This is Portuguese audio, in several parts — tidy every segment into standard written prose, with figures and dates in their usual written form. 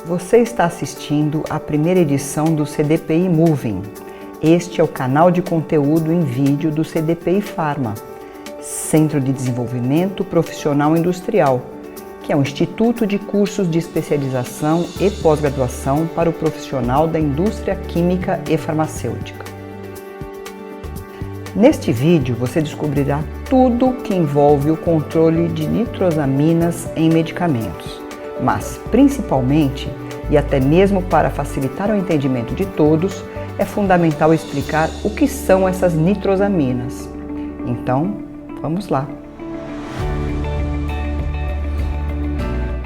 Você está assistindo à primeira edição do CDPI Moving. Este é o canal de conteúdo em vídeo do CDPI Pharma, Centro de Desenvolvimento Profissional Industrial, que é um instituto de cursos de especialização e pós-graduação para o profissional da indústria química e farmacêutica. Neste vídeo você descobrirá tudo que envolve o controle de nitrosaminas em medicamentos, mas principalmente, e até mesmo para facilitar o entendimento de todos, é fundamental explicar o que são essas nitrosaminas. Então, vamos lá.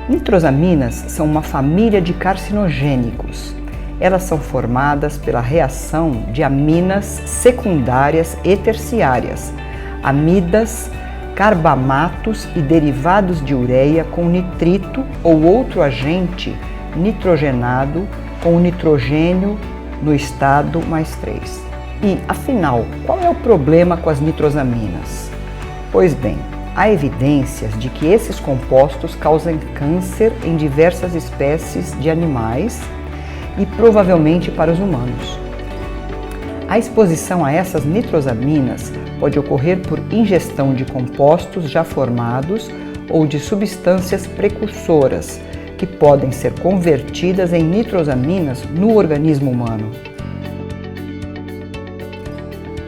Nitrosaminas são uma família de carcinogênicos. Elas são formadas pela reação de aminas secundárias e terciárias, amidas, carbamatos e derivados de ureia com nitrito ou outro agente nitrogenado com o nitrogênio no estado +3. E, afinal, qual é o problema com as nitrosaminas? Pois bem, há evidências de que esses compostos causam câncer em diversas espécies de animais e provavelmente para os humanos. A exposição a essas nitrosaminas pode ocorrer por ingestão de compostos já formados ou de substâncias precursoras, que podem ser convertidas em nitrosaminas no organismo humano.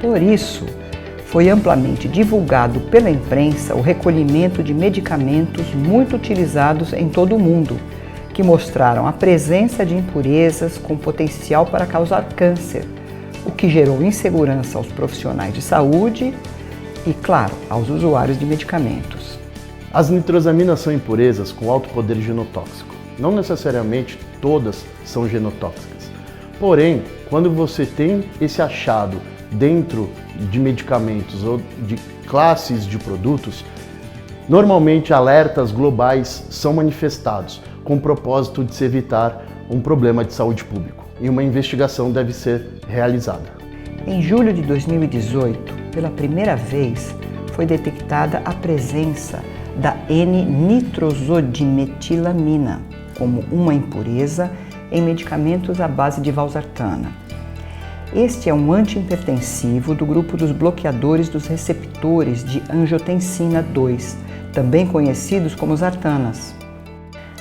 Por isso, foi amplamente divulgado pela imprensa o recolhimento de medicamentos muito utilizados em todo o mundo, que mostraram a presença de impurezas com potencial para causar câncer, o que gerou insegurança aos profissionais de saúde e, claro, aos usuários de medicamentos. As nitrosaminas são impurezas com alto poder genotóxico. Não necessariamente todas são genotóxicas. Porém, quando você tem esse achado dentro de medicamentos ou de classes de produtos, normalmente alertas globais são manifestados com o propósito de se evitar um problema de saúde pública, e uma investigação deve ser realizada. Em julho de 2018, pela primeira vez, foi detectada a presença da N-nitrosodimetilamina como uma impureza em medicamentos à base de valsartana. Este é um antihipertensivo do grupo dos bloqueadores dos receptores de angiotensina 2, também conhecidos como sartanas.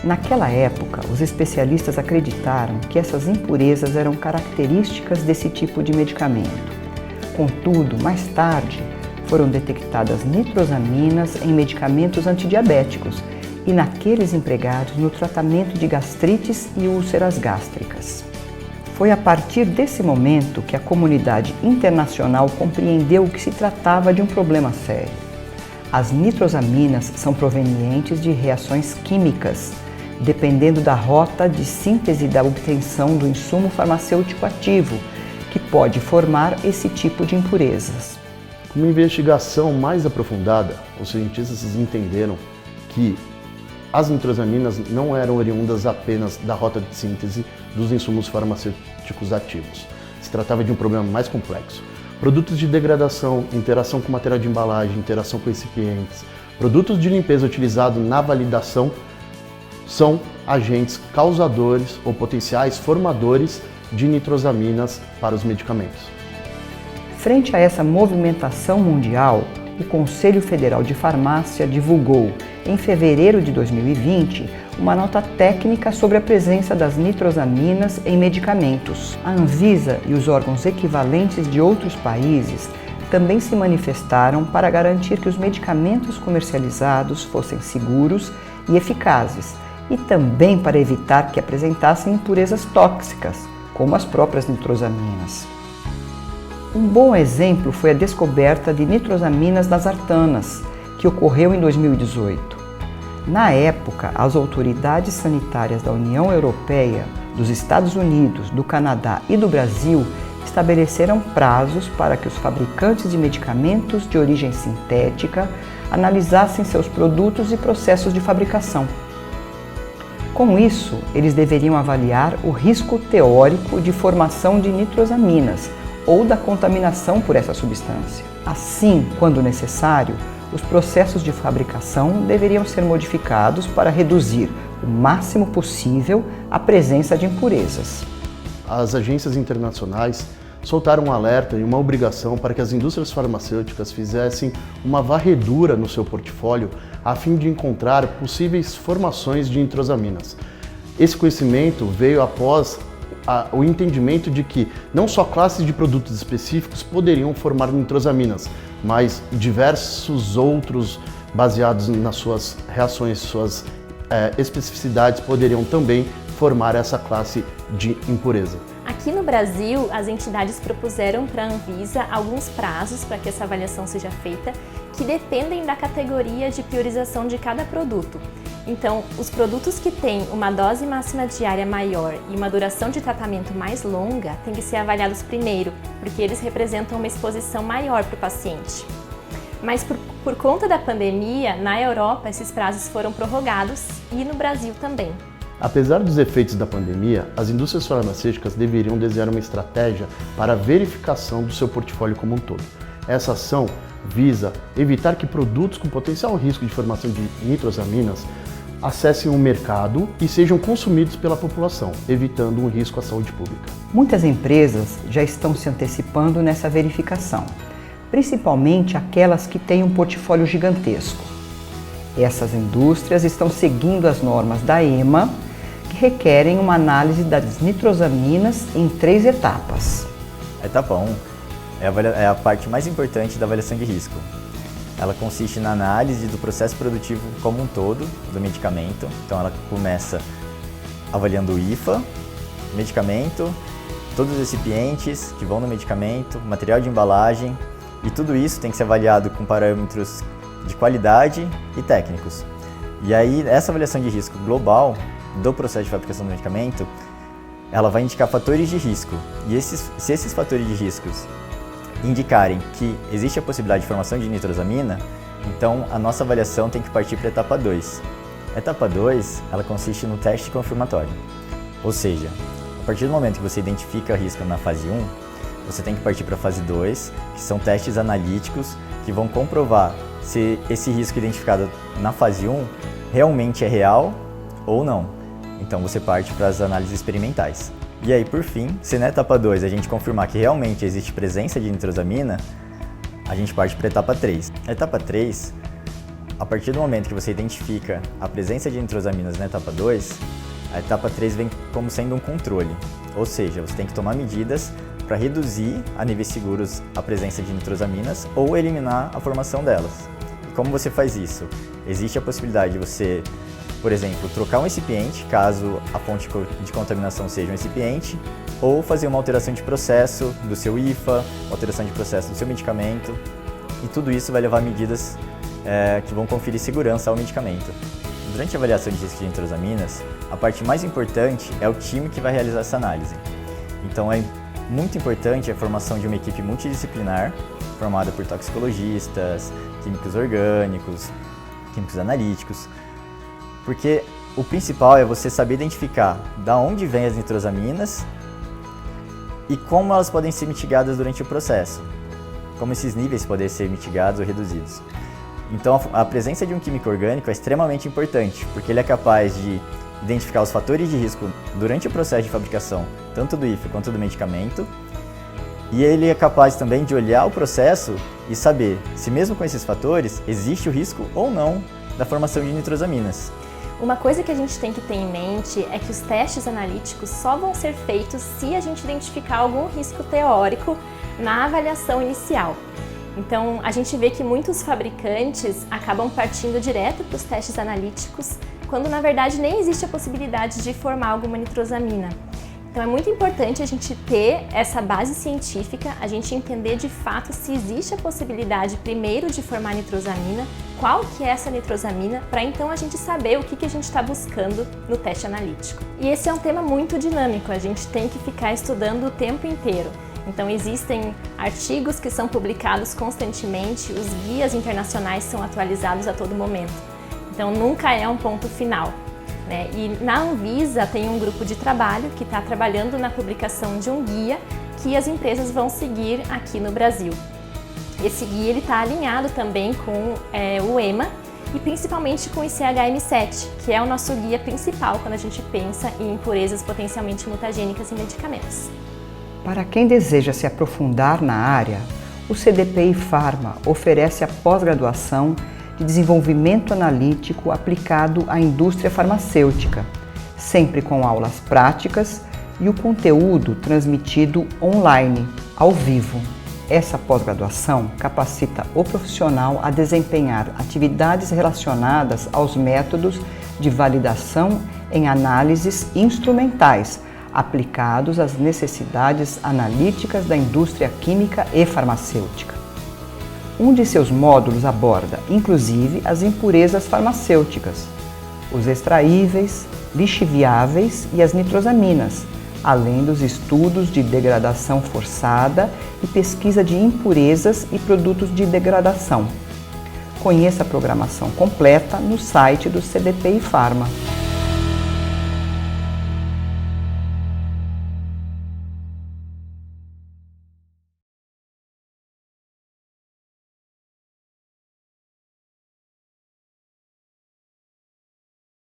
Naquela época, os especialistas acreditaram que essas impurezas eram características desse tipo de medicamento. Contudo, mais tarde, foram detectadas nitrosaminas em medicamentos antidiabéticos e naqueles empregados no tratamento de gastrites e úlceras gástricas. Foi a partir desse momento que a comunidade internacional compreendeu que se tratava de um problema sério. As nitrosaminas são provenientes de reações químicas, dependendo da rota de síntese da obtenção do insumo farmacêutico ativo, que pode formar esse tipo de impurezas. Com uma investigação mais aprofundada, os cientistas entenderam que as nitrosaminas não eram oriundas apenas da rota de síntese dos insumos farmacêuticos ativos. Se tratava de um problema mais complexo. Produtos de degradação, interação com material de embalagem, interação com recipientes, produtos de limpeza utilizados na validação são agentes causadores ou potenciais formadores de nitrosaminas para os medicamentos. Frente a essa movimentação mundial, o Conselho Federal de Farmácia divulgou, em fevereiro de 2020, uma nota técnica sobre a presença das nitrosaminas em medicamentos. A Anvisa e os órgãos equivalentes de outros países também se manifestaram para garantir que os medicamentos comercializados fossem seguros e eficazes, e também para evitar que apresentassem impurezas tóxicas, como as próprias nitrosaminas. Um bom exemplo foi a descoberta de nitrosaminas nas sartanas, que ocorreu em 2018. Na época, as autoridades sanitárias da União Europeia, dos Estados Unidos, do Canadá e do Brasil estabeleceram prazos para que os fabricantes de medicamentos de origem sintética analisassem seus produtos e processos de fabricação. Com isso, eles deveriam avaliar o risco teórico de formação de nitrosaminas ou da contaminação por essa substância. Assim, quando necessário, os processos de fabricação deveriam ser modificados para reduzir o máximo possível a presença de impurezas. As agências internacionais soltaram um alerta e uma obrigação para que as indústrias farmacêuticas fizessem uma varredura no seu portfólio a fim de encontrar possíveis formações de nitrosaminas. Esse conhecimento veio após o entendimento de que não só classes de produtos específicos poderiam formar nitrosaminas, mas diversos outros, baseados nas suas reações, suas especificidades, poderiam também formar essa classe de impureza. Aqui no Brasil, as entidades propuseram para a Anvisa alguns prazos para que essa avaliação seja feita, que dependem da categoria de priorização de cada produto. Então, os produtos que têm uma dose máxima diária maior e uma duração de tratamento mais longa têm que ser avaliados primeiro, porque eles representam uma exposição maior para o paciente. Mas por conta da pandemia, na Europa esses prazos foram prorrogados e no Brasil também. Apesar dos efeitos da pandemia, as indústrias farmacêuticas deveriam desenhar uma estratégia para a verificação do seu portfólio como um todo. Essa ação visa evitar que produtos com potencial risco de formação de nitrosaminas acessem o mercado e sejam consumidos pela população, evitando um risco à saúde pública. Muitas empresas já estão se antecipando nessa verificação, principalmente aquelas que têm um portfólio gigantesco. Essas indústrias estão seguindo as normas da EMA, que requerem uma análise das nitrosaminas em 3 etapas. A etapa 1 é a parte mais importante da avaliação de risco. Ela consiste na análise do processo produtivo como um todo do medicamento. Então ela começa avaliando o IFA, medicamento, todos os recipientes que vão no medicamento, material de embalagem, e tudo isso tem que ser avaliado com parâmetros de qualidade e técnicos. E aí, essa avaliação de risco global do processo de fabricação do medicamento, ela vai indicar fatores de risco. E se esses fatores de riscos indicarem que existe a possibilidade de formação de nitrosamina, então a nossa avaliação tem que partir para a etapa 2. A etapa 2, ela consiste no teste confirmatório. Ou seja, a partir do momento que você identifica risco na fase 1, você tem que partir para a fase 2, que são testes analíticos que vão comprovar se esse risco identificado na fase 1 realmente é real ou não. Então você parte para as análises experimentais. E aí, por fim, se na etapa 2 a gente confirmar que realmente existe presença de nitrosamina, a gente parte para a etapa 3. A etapa 3, a partir do momento que você identifica a presença de nitrosaminas na etapa 2, a etapa 3 vem como sendo um controle. Ou seja, você tem que tomar medidas para reduzir a níveis seguros a presença de nitrosaminas ou eliminar a formação delas. E como você faz isso? Existe a possibilidade de você, por exemplo, trocar um recipiente, caso a fonte de contaminação seja um recipiente, ou fazer uma alteração de processo do seu IFA, alteração de processo do seu medicamento, e tudo isso vai levar a medidas que vão conferir segurança ao medicamento. Durante a avaliação de risco de nitrosaminas, a parte mais importante é o time que vai realizar essa análise. Então é muito importante a formação de uma equipe multidisciplinar, formada por toxicologistas, químicos orgânicos, químicos analíticos, porque o principal é você saber identificar da onde vêm as nitrosaminas e como elas podem ser mitigadas durante o processo, como esses níveis podem ser mitigados ou reduzidos. Então a presença de um químico orgânico é extremamente importante, porque ele é capaz de identificar os fatores de risco durante o processo de fabricação, tanto do IFA quanto do medicamento, e ele é capaz também de olhar o processo e saber se mesmo com esses fatores existe o risco ou não da formação de nitrosaminas. Uma coisa que a gente tem que ter em mente é que os testes analíticos só vão ser feitos se a gente identificar algum risco teórico na avaliação inicial. Então, a gente vê que muitos fabricantes acabam partindo direto para os testes analíticos, quando na verdade nem existe a possibilidade de formar alguma nitrosamina. Então é muito importante a gente ter essa base científica, a gente entender de fato se existe a possibilidade primeiro de formar nitrosamina, qual que é essa nitrosamina, para então a gente saber o que a gente está buscando no teste analítico. E esse é um tema muito dinâmico, a gente tem que ficar estudando o tempo inteiro. Então existem artigos que são publicados constantemente, os guias internacionais são atualizados a todo momento. Então nunca é um ponto final. E na Anvisa tem um grupo de trabalho que está trabalhando na publicação de um guia que as empresas vão seguir aqui no Brasil. Esse guia está alinhado também com o EMA e principalmente com o ICHM7, que é o nosso guia principal quando a gente pensa em impurezas potencialmente mutagênicas em medicamentos. Para quem deseja se aprofundar na área, o CDPI Pharma oferece a pós-graduação de desenvolvimento analítico aplicado à indústria farmacêutica, sempre com aulas práticas e o conteúdo transmitido online, ao vivo. Essa pós-graduação capacita o profissional a desempenhar atividades relacionadas aos métodos de validação em análises instrumentais, aplicados às necessidades analíticas da indústria química e farmacêutica. Um de seus módulos aborda, inclusive, as impurezas farmacêuticas, os extraíveis, lixiviáveis e as nitrosaminas, além dos estudos de degradação forçada e pesquisa de impurezas e produtos de degradação. Conheça a programação completa no site do CDPI Pharma.